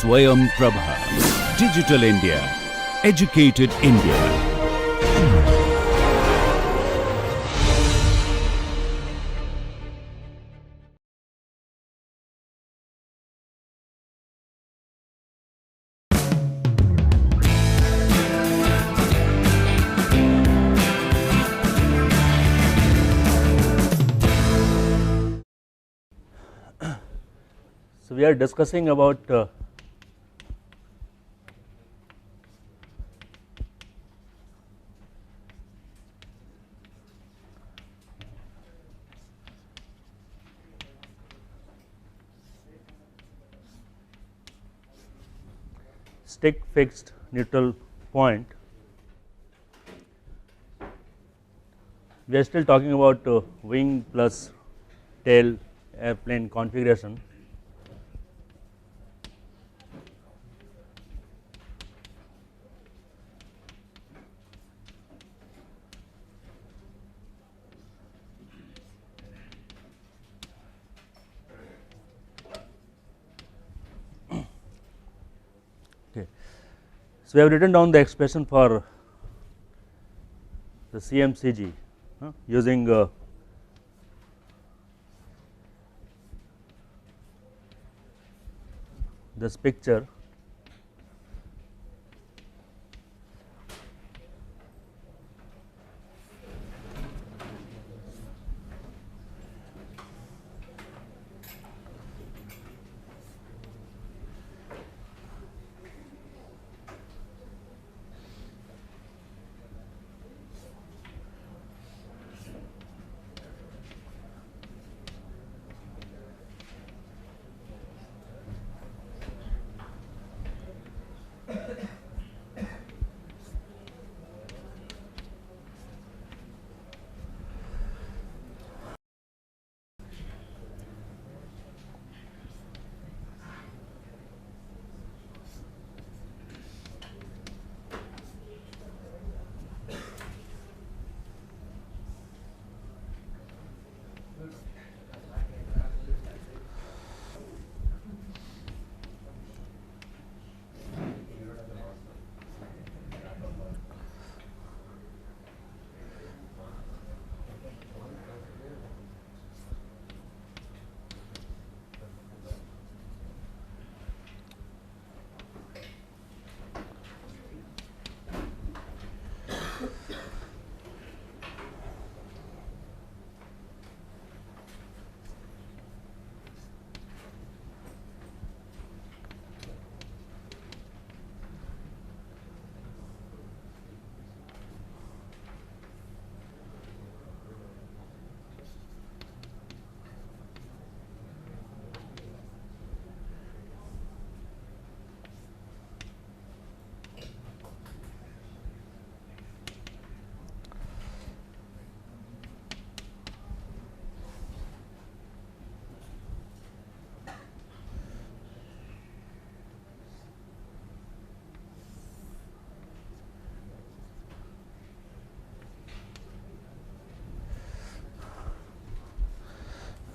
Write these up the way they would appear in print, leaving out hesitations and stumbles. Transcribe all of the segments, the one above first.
Swayam Prabha. Digital India. Educated India. So, we are discussing about stick fixed neutral point. We are still talking about wing plus tail airplane configuration. Okay. So, we have written down the expression for the CMCG using this picture.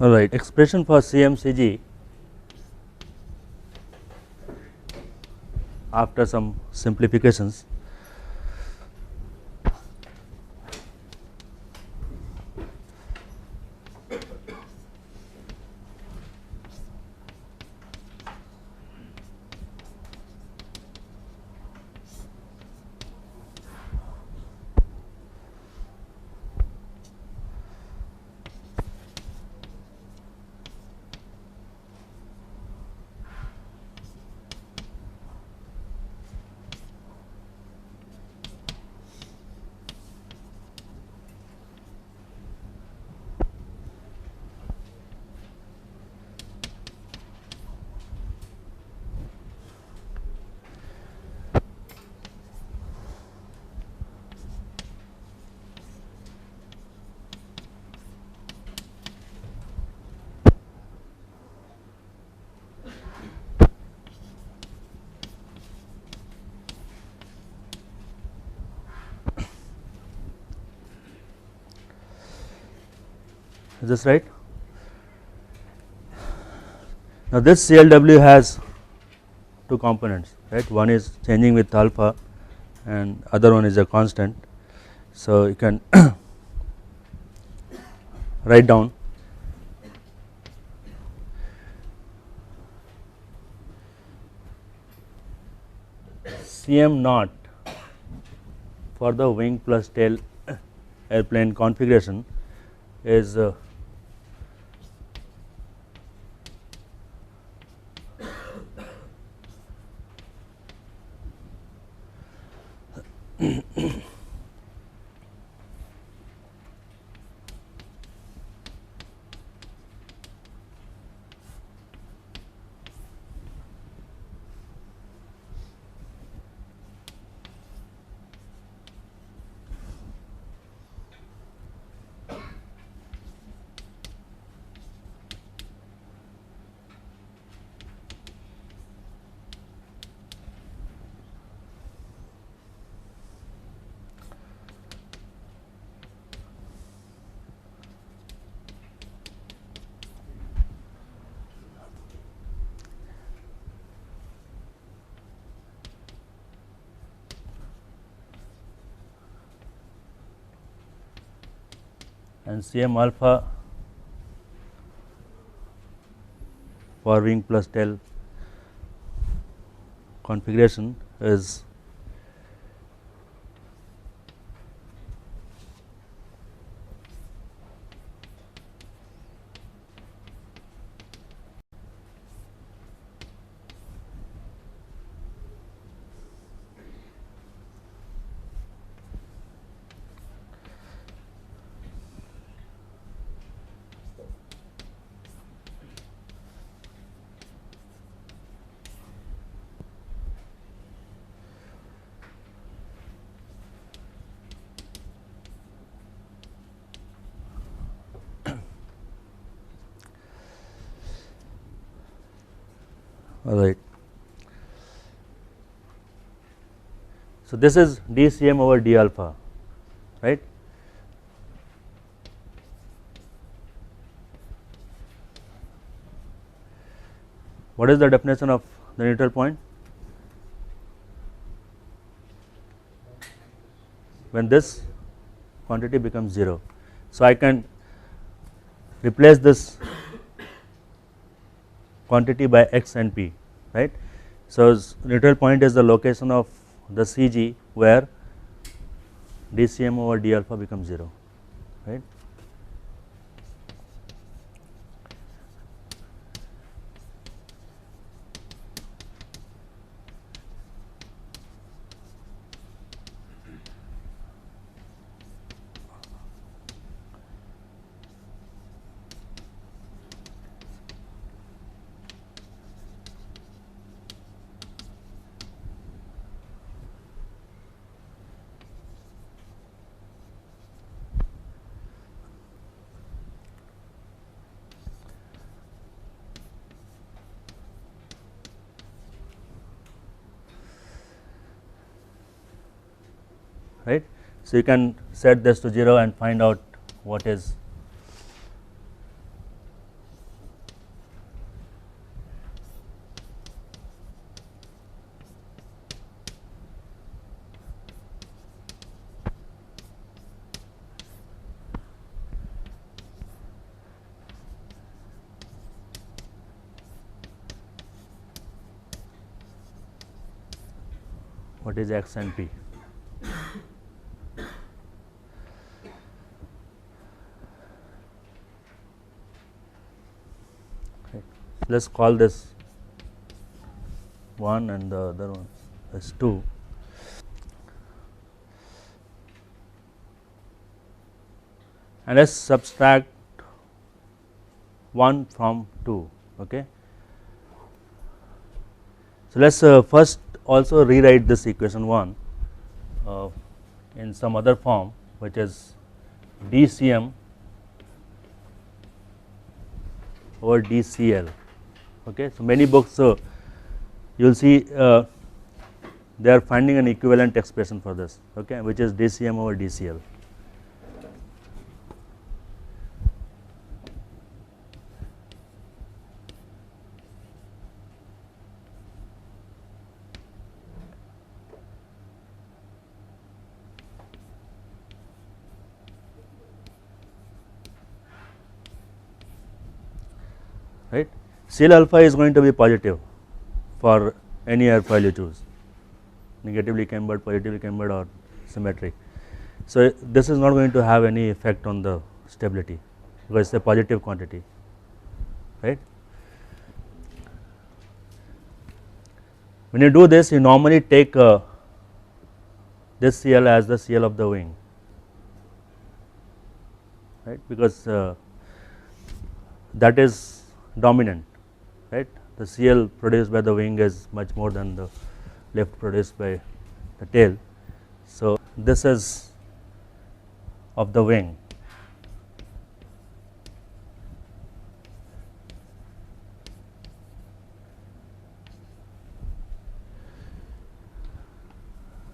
All right, expression for CMCG after some simplifications. Is this right? Now, this CLW has two components, right? One is changing with alpha and other one is a constant. So you can write down Cm naught for the wing plus tail airplane configuration is and Cm alpha for wing plus tail configuration is alright. So this is dCm over d alpha, right? What is the definition of the neutral point? When this quantity becomes 0. So I can replace this quantity by x and p, right? So neutral point is the location of the CG where dCm over d alpha becomes 0, right? Right. So you can set this to 0 and find out what is x and p. Let us call this 1 and the other one is 2. And let us subtract 1 from 2. Okay. So let us first also rewrite this equation 1 in some other form, which is dCm over dCl. Okay. So many books you will see they are finding an equivalent expression for this, okay, which is dCm over dCl. right. CL alpha is going to be positive for any airfoil you choose, negatively cambered, positively cambered or symmetric. So, this is not going to have any effect on the stability because it is a positive quantity, right. When you do this, you normally take this CL as the CL of the wing, right, because that is dominant, right. The CL produced by the wing is much more than the lift produced by the tail. So, this is of the wing,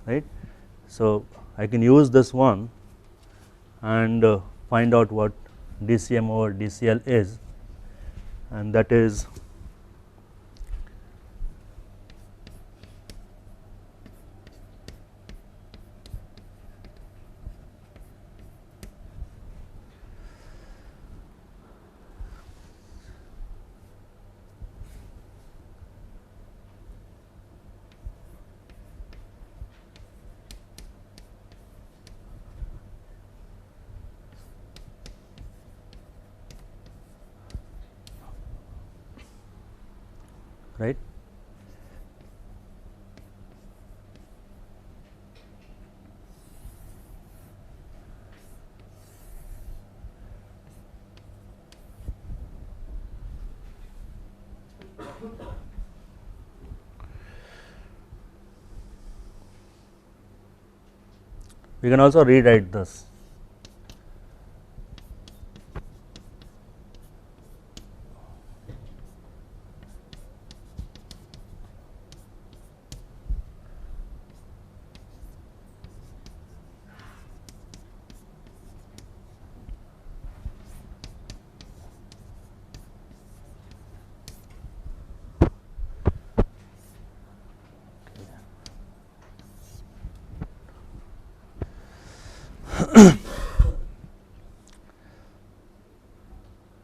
right. So, I can use this one and find out what DCM over DCL is, and that is right. We can also rewrite this.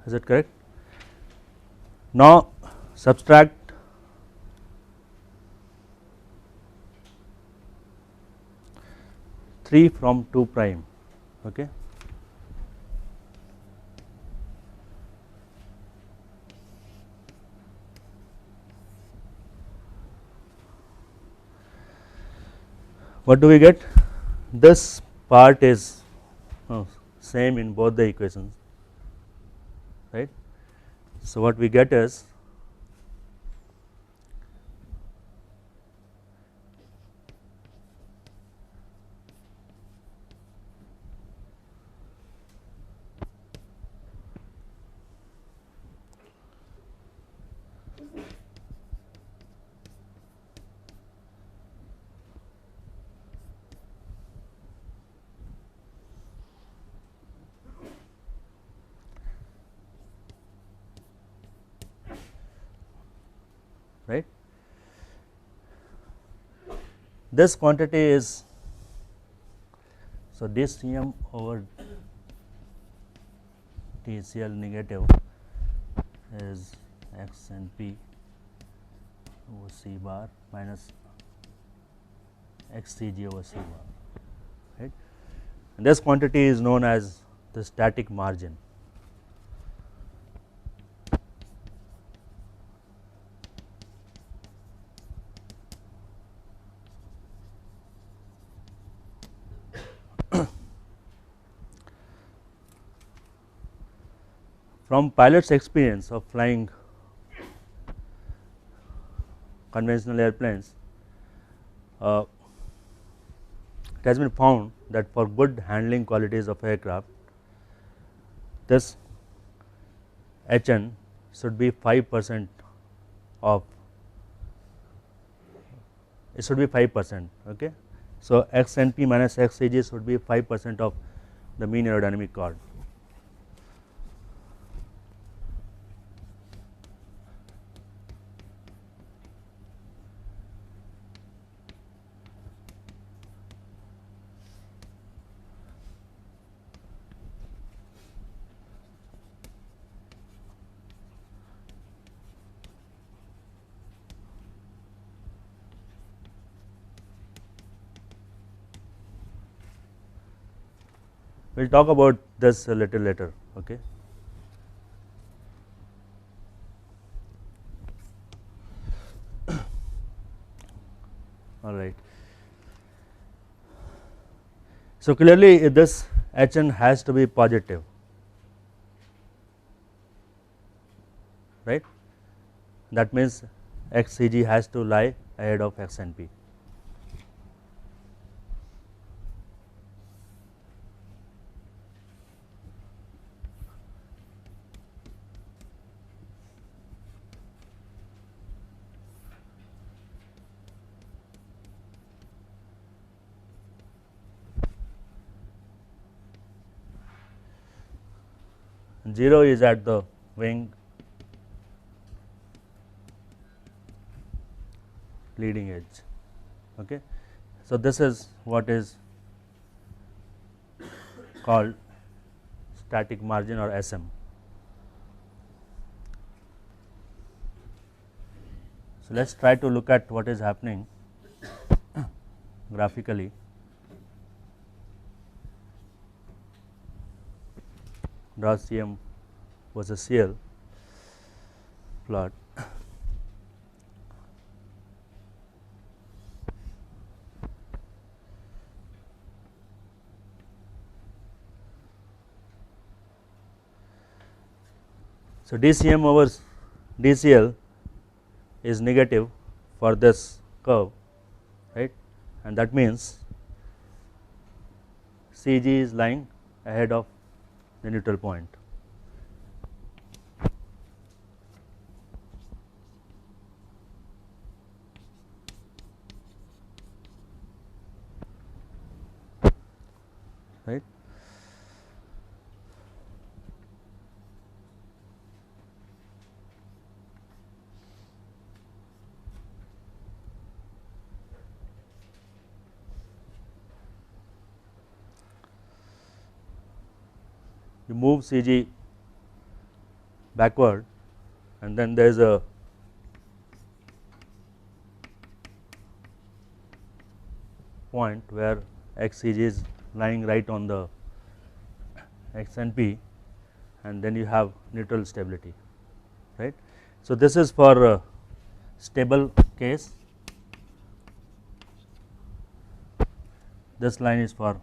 Is it correct? Now, subtract three from 2 prime. Okay. What do we get? This part is same in both the equations, right. So, what we get is right. This quantity is, so DCM over TCL negative is X and P over C bar minus XCG over C bar, right. And this quantity is known as the static margin. From pilot's experience of flying conventional airplanes, it has been found that for good handling qualities of aircraft, this HN should be 5% of, it should be 5%. Okay. So, XNP minus XCG should be 5% of the mean aerodynamic chord. We will talk about this a little later. Okay. All right. So, clearly this Hn has to be positive, right. That means xCg has to lie ahead of xNP. Zero is at the wing leading edge. Okay. So, this is what is called static margin or SM. So, let us try to look at what is happening graphically. Draw CM versus CL plot. So, dCm over dCl is negative for this curve, right, and that means Cg is lying ahead of the neutral point. Right. You move Cg backward and then there is a point where xCg is lying right on the x and p, and then you have neutral stability, right. So, this is for stable case, this line is for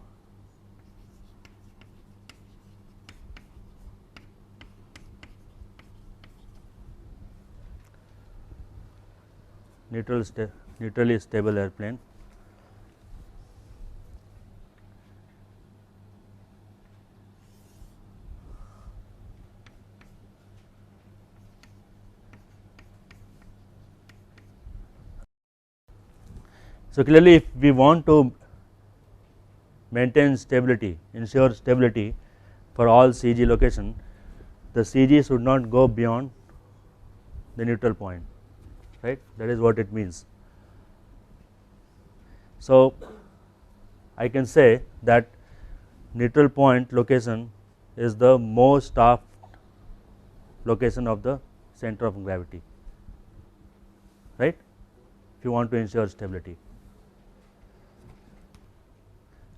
neutrally stable airplane. So, clearly if we want to maintain stability, ensure stability for all Cg location, the Cg should not go beyond the neutral point, right, that is what it means. So, I can say that neutral point location is the most aft location of the center of gravity, right, if you want to ensure stability.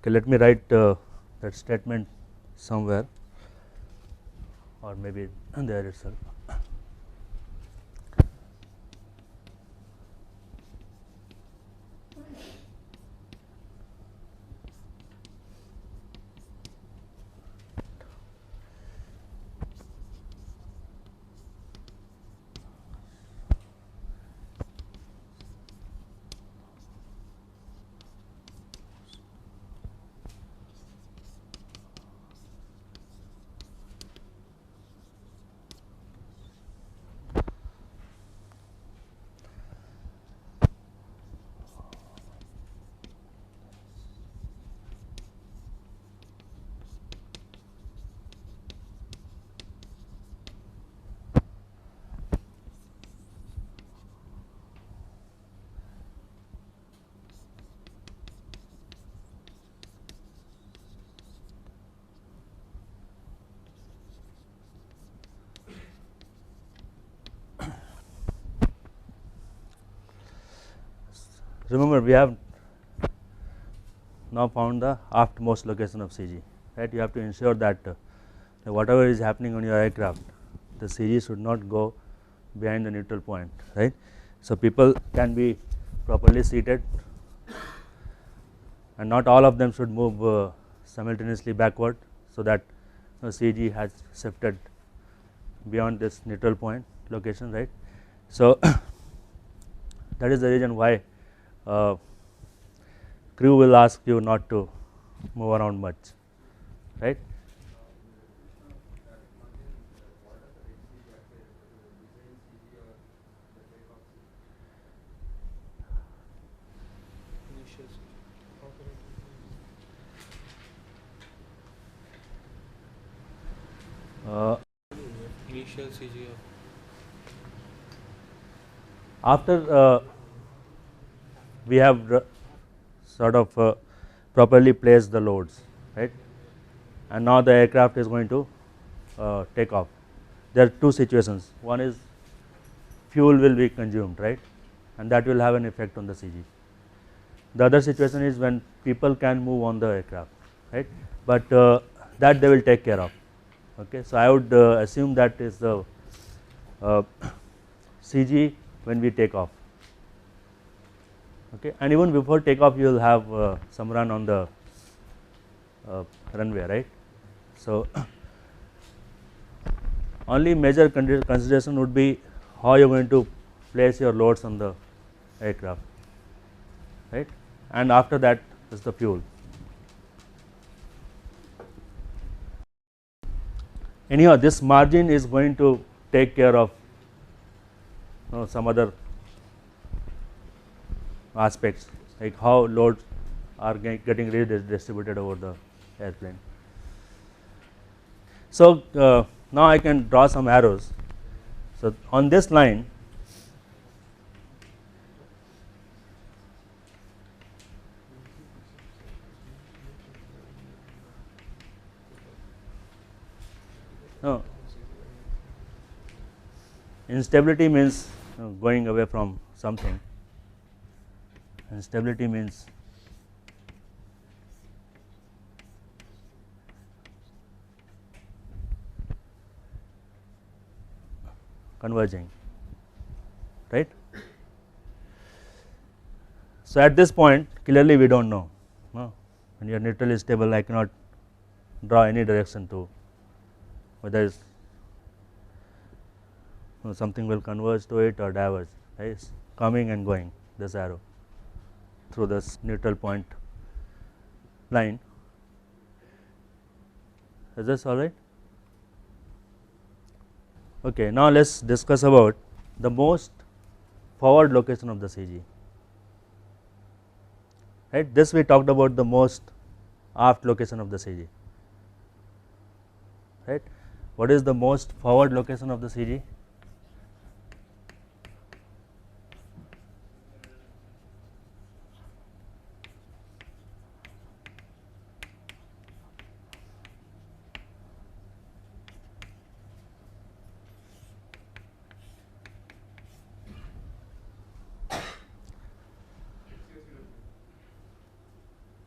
Okay, let me write that statement somewhere or maybe there itself. Remember, we have now found the aftmost location of Cg, right? You have to ensure that whatever is happening on your aircraft, the CG should not go behind the neutral point, right? So people can be properly seated, and not all of them should move simultaneously backward, so that CG has shifted beyond this neutral point location, right? So that is the reason why crew will ask you not to move around much, right? Initial CG After we have sort of properly placed the loads, right, and now the aircraft is going to take off. There are two situations. One is fuel will be consumed, right, and that will have an effect on the CG. The other situation is when people can move on the aircraft, right, but that they will take care of. Okay, so I would assume that is the CG when we take off. Okay, and even before takeoff, you will have some run on the runway, right? So only major consideration would be how you are going to place your loads on the aircraft, right? And after that is the fuel. Anyhow, this margin is going to take care of some other aspects, like how loads are getting redistributed over the airplane. So now I can draw some arrows. So on this line, no, instability means going away from something. Instability means converging, right? So at this point, clearly we don't know. No? When your neutral is stable, I cannot draw any direction to whether it's, something will converge to it or diverge, right? It's coming and going, this arrow through this neutral point line. Is this all right? Okay, now let us discuss about the most forward location of the CG. Right, this we talked about the most aft location of the CG. Right, what is the most forward location of the CG?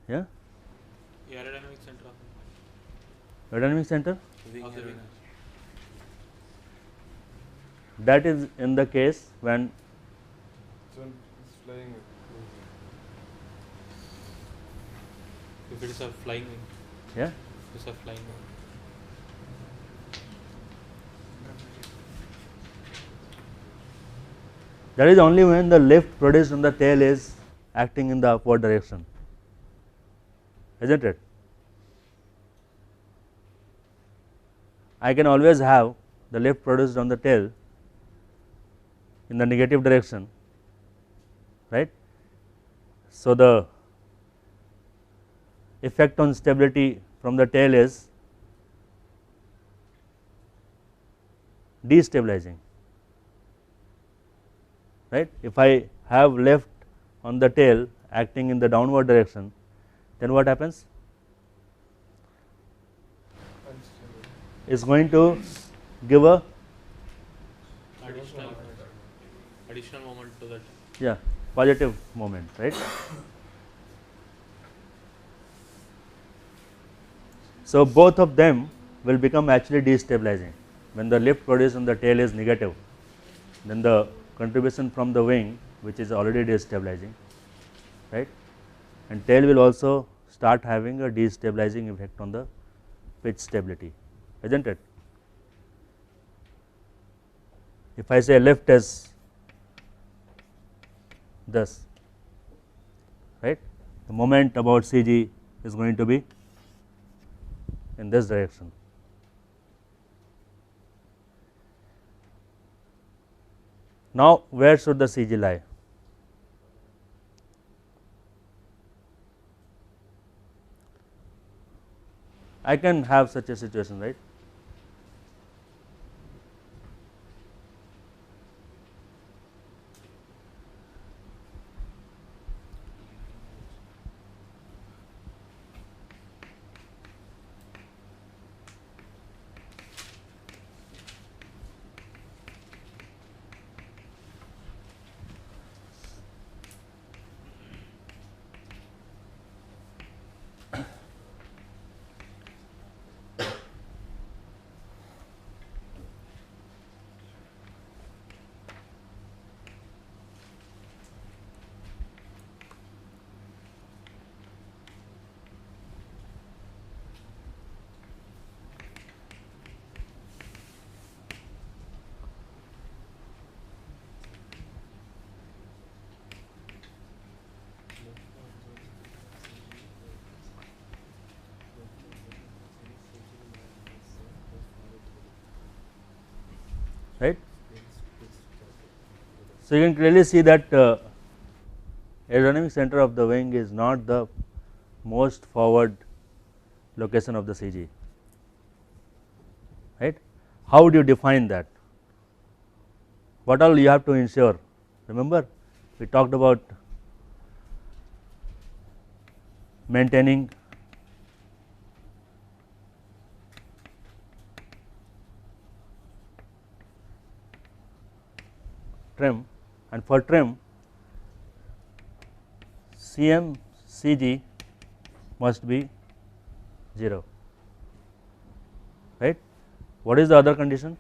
Yeah, aerodynamic center aerodynamic center. of the wing. That is in the case when It's flying. If it is a flying wing, yeah. it is a flying wing. That is only when the lift produced on the tail is acting in the upward direction, isn't it? I can always have the lift produced on the tail in the negative direction, right? So the effect on stability from the tail is destabilizing, right? If I have lift on the tail acting in the downward direction, then what happens? It's going to give a Additional moment to that. yeah positive moment, right? So, both of them will become actually destabilizing. When the lift produced on the tail is negative, then the contribution from the wing, which is already destabilizing, right, and tail will also start having a destabilizing effect on the pitch stability, isn't it? If I say lift is this, right, the moment about CG is going to be in this direction. Now, where should the CG lie? I can have such a situation, right? Right. So, you can clearly see that aerodynamic center of the wing is not the most forward location of the CG, right. How would you define that? What all you have to ensure? Remember, we talked about maintaining trim, and for trim CM CG must be 0, right. What is the other condition?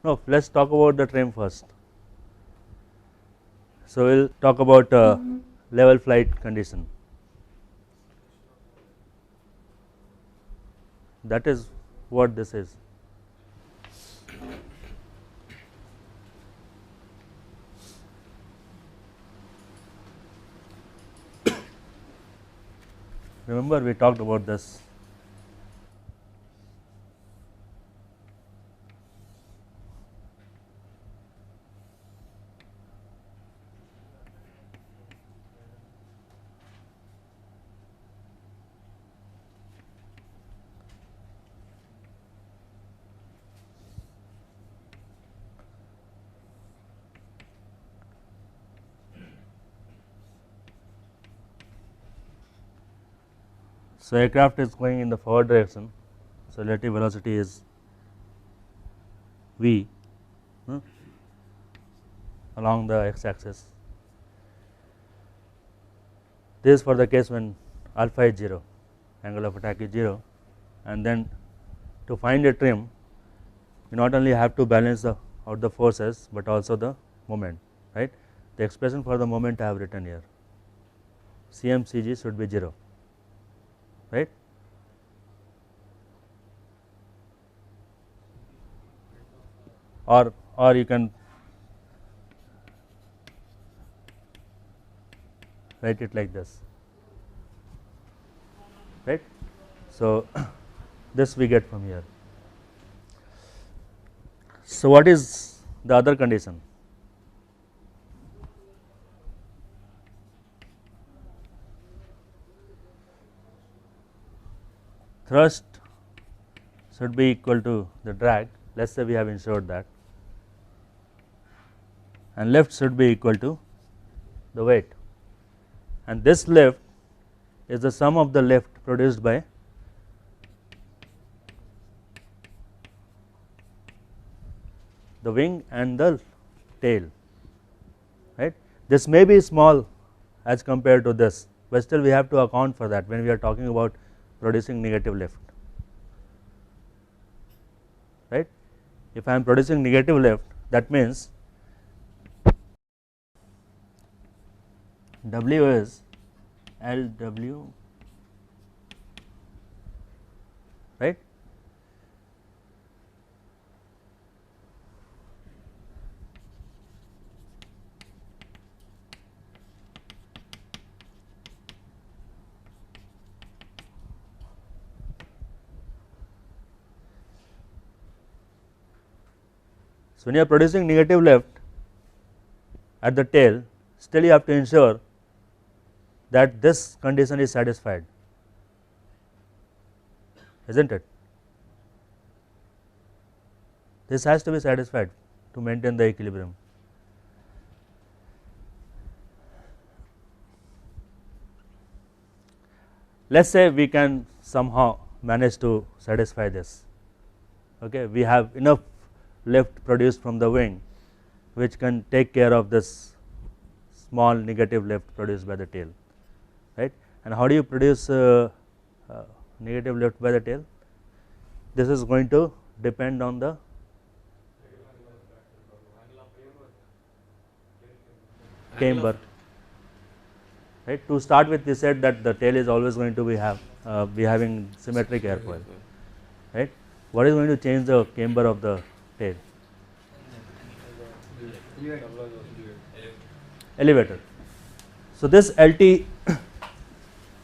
No, let us talk about the trim first. So, we will talk about level flight condition. That is what this is. Remember, we talked about this. So, aircraft is going in the forward direction, so relative velocity is v along the x axis. This is for the case when alpha is 0, angle of attack is 0, and then to find a trim you not only have to balance out the forces, but also the moment, right. The expression for the moment I have written here, CM CG should be 0, right. Or you can write it like this, right. So, this we get from here. So, what is the other condition? Thrust should be equal to the drag, let us say we have ensured that, and lift should be equal to the weight, and this lift is the sum of the lift produced by the wing and the tail, right. This may be small as compared to this, but still we have to account for that when we are talking about producing negative lift, right. If I am producing negative lift, that means W is LW, right. So, when you are producing negative lift at the tail, still you have to ensure that this condition is satisfied, isn't it? This has to be satisfied to maintain the equilibrium. Let us say we can somehow manage to satisfy this, okay. We have enough lift produced from the wing which can take care of this small negative lift produced by the tail, right. And how do you produce negative lift by the tail? This is going to depend on the camber, right. To start with, we said that the tail is always going to be having symmetric airfoil, right. What is going to change the camber of the tail? Elevator. So, this LT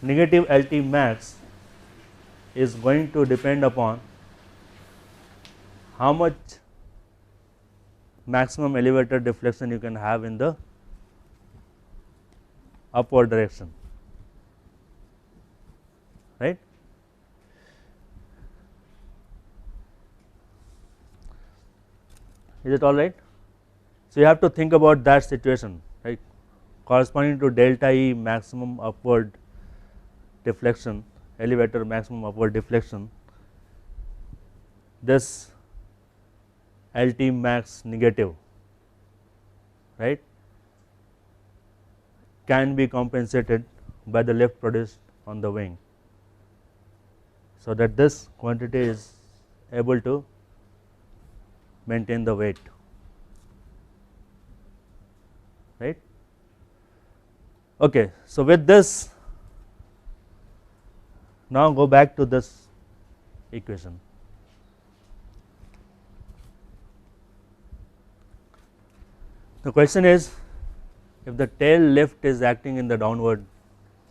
negative LT max is going to depend upon how much maximum elevator deflection you can have in the upward direction, right. Is it all right? So, you have to think about that situation, right, corresponding to delta E maximum upward deflection, elevator maximum upward deflection, this LT max negative, right, can be compensated by the lift produced on the wing, so that this quantity is able to maintain the weight, right. Okay. So, with this, now go back to this equation. The question is, if the tail lift is acting in the downward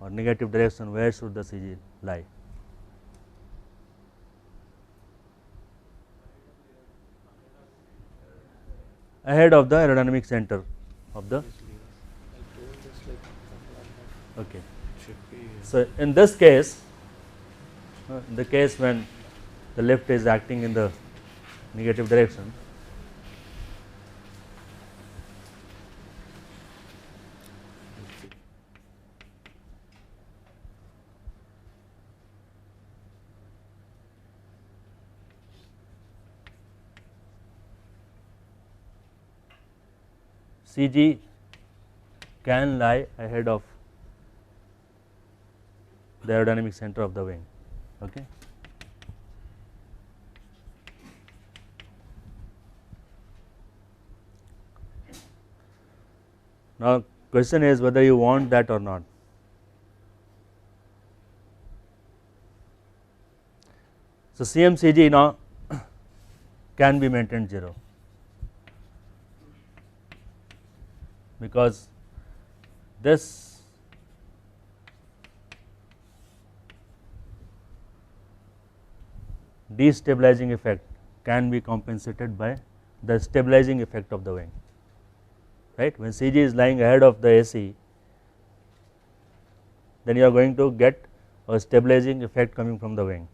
or negative direction, where should the CG lie? Ahead of the aerodynamic center of the, okay. So, in this case, in the case when the lift is acting in the negative direction, CG can lie ahead of the aerodynamic center of the wing, okay. Now, question is whether you want that or not. So, CMCG now can be maintained 0, because this destabilizing effect can be compensated by the stabilizing effect of the wing, right. When CG is lying ahead of the AC, then you are going to get a stabilizing effect coming from the wing.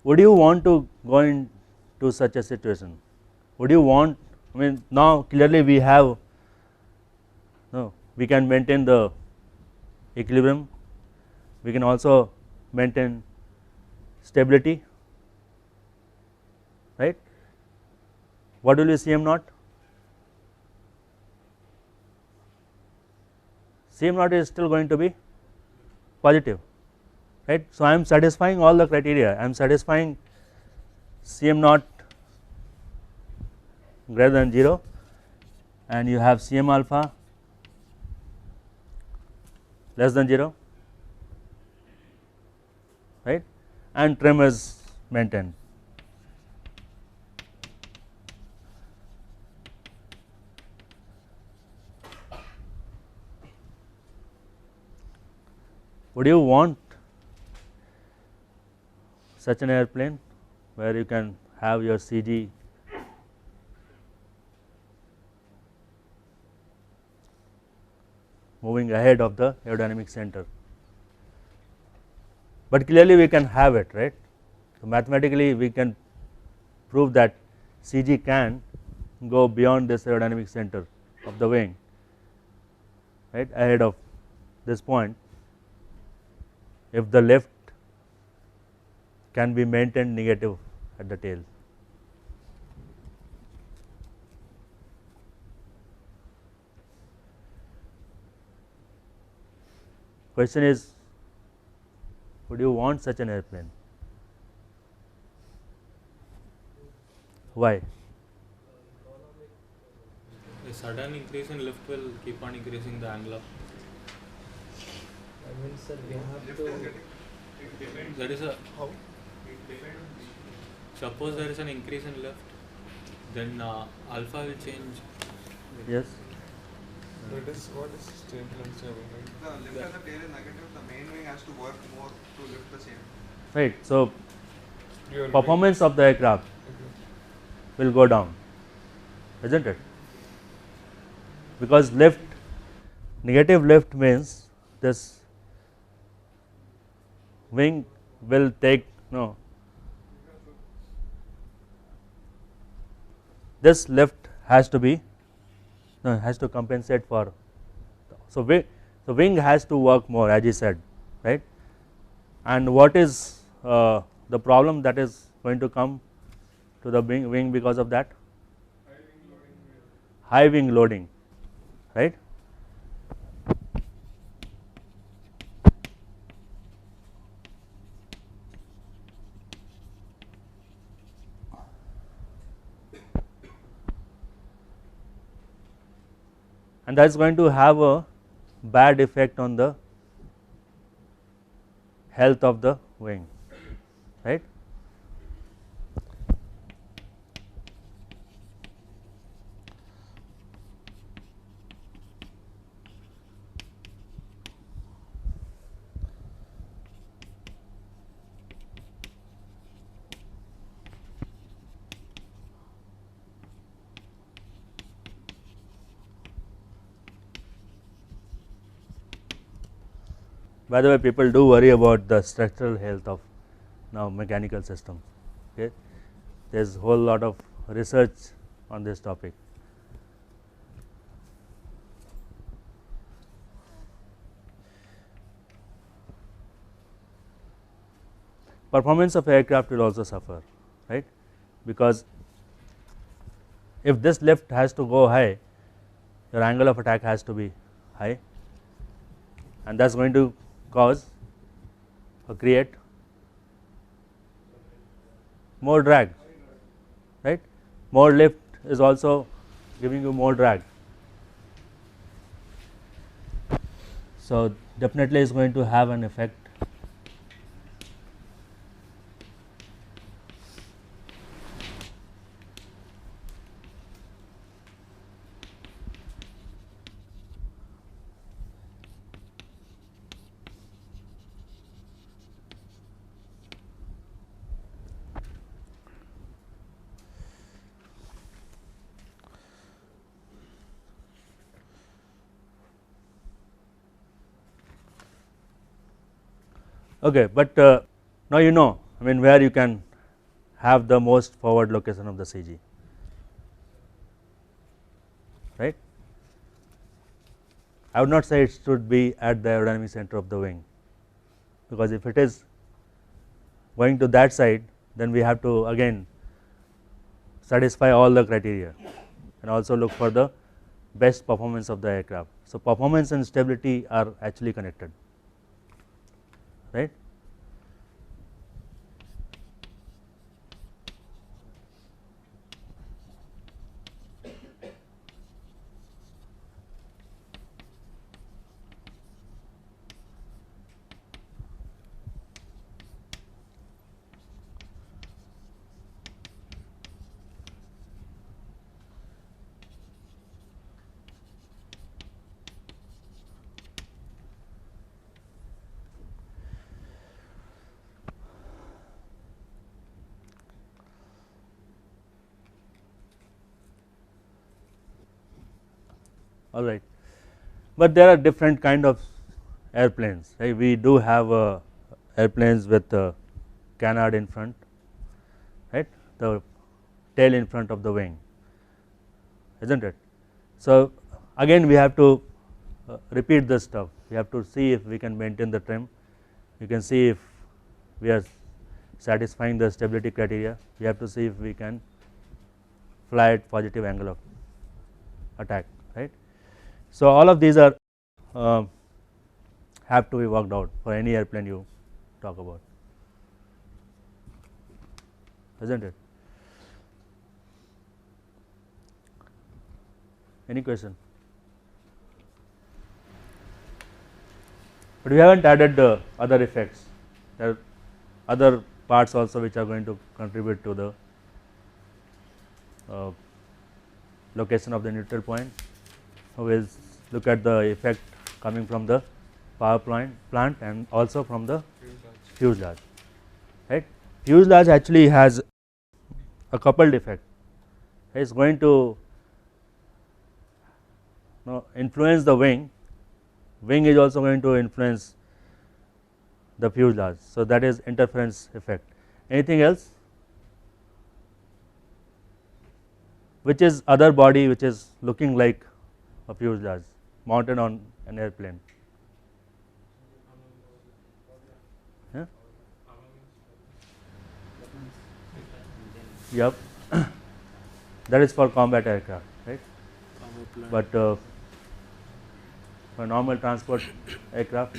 would you want to go into such a situation? Would you want, I mean now clearly we have, no, we can maintain the equilibrium, we can also maintain stability, right. What will be Cm naught? Cm naught is still going to be positive, right. So, I am satisfying all the criteria, I am satisfying Cm naught greater than 0 and you have Cm alpha less than 0, right, and trim is maintained. Would you want such an airplane where you can have your CG moving ahead of the aerodynamic center? But clearly we can have it, right. So, mathematically we can prove that CG can go beyond this aerodynamic center of the wing, right, ahead of this point if the lift can be maintained negative at the tail. Question is, would you want such an airplane? Why? A sudden increase in lift will keep on increasing the angle of. I mean, sir, we have to. That is a. Suppose there is an increase in lift, then alpha will change. Yes. That is what is stable and stable, right? The lift at the tail is negative, the main wing has to work more to lift the same. Right. So, Your performance of the aircraft will go down, isn't it? Because lift, negative lift means this wing will take, no, this lift has to be, no, has to compensate for. So, the wing has to work more, as you said, right. And what is the problem that is going to come to the wing because of that? High wing loading, right. And that is going to have a bad effect on the health of the wing, right. By the way, people do worry about the structural health of now mechanical systems. Okay, there is a whole lot of research on this topic. Performance of aircraft will also suffer, right, because if this lift has to go high, your angle of attack has to be high, and that is going to cause or create more drag, right. More lift is also giving you more drag. So, definitely is going to have an effect. Okay, but now you know, I mean, where you can have the most forward location of the CG, right. I would not say it should be at the aerodynamic center of the wing, because if it is going to that side, then we have to again satisfy all the criteria and also look for the best performance of the aircraft. So, performance and stability are actually connected, right. All right, but there are different kind of airplanes, right. We do have airplanes with canard in front, right, the tail in front of the wing, isn't it. So, again we have to repeat this stuff, we have to see if we can maintain the trim, you can see if we are satisfying the stability criteria, we have to see if we can fly at positive angle of attack, right. So, all of these are have to be worked out for any airplane you talk about, isn't it. Any question? But we haven't added other effects, there are other parts also which are going to contribute to the location of the neutral point. We will look at the effect coming from the power plant and also from the fuselage, right. Fuselage actually has a coupled effect, it is going to influence the wing is also going to influence the fuselage. So, that is interference effect. Anything else? Which is other body which is looking like a fuselage mounted on an airplane? Yeah? Yep, that is for combat aircraft, right. But for normal transport aircraft,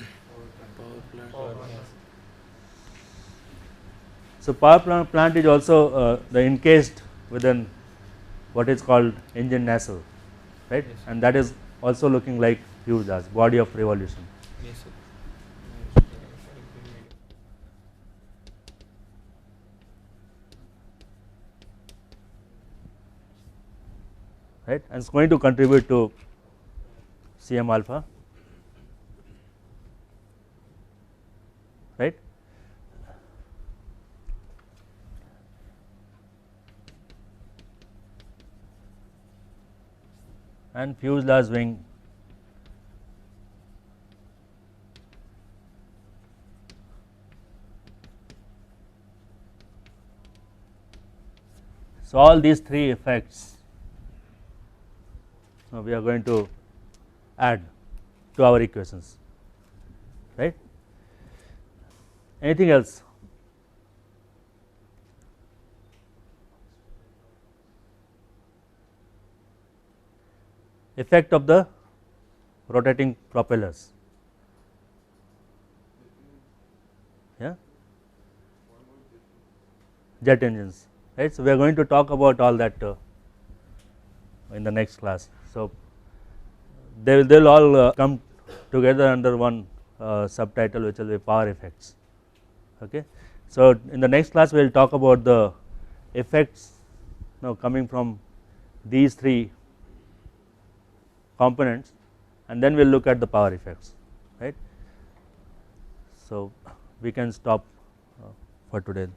so power plant is also the encased within what is called engine nacelle, right, Yes. and that is also looking like fuselage, body of revolution. Yes, sir. Right, and it is going to contribute to Cm alpha, right. And fuselage wing so all these three effects we are going to add to our equations, right. Anything else? Effect of the rotating propellers, yeah, jet engines, right. So, we are going to talk about all that in the next class. So, they will all come together under one subtitle which will be power effects, okay. So, in the next class we will talk about the effects now coming from these three components, and then we will look at the power effects, right. So, we can stop for today.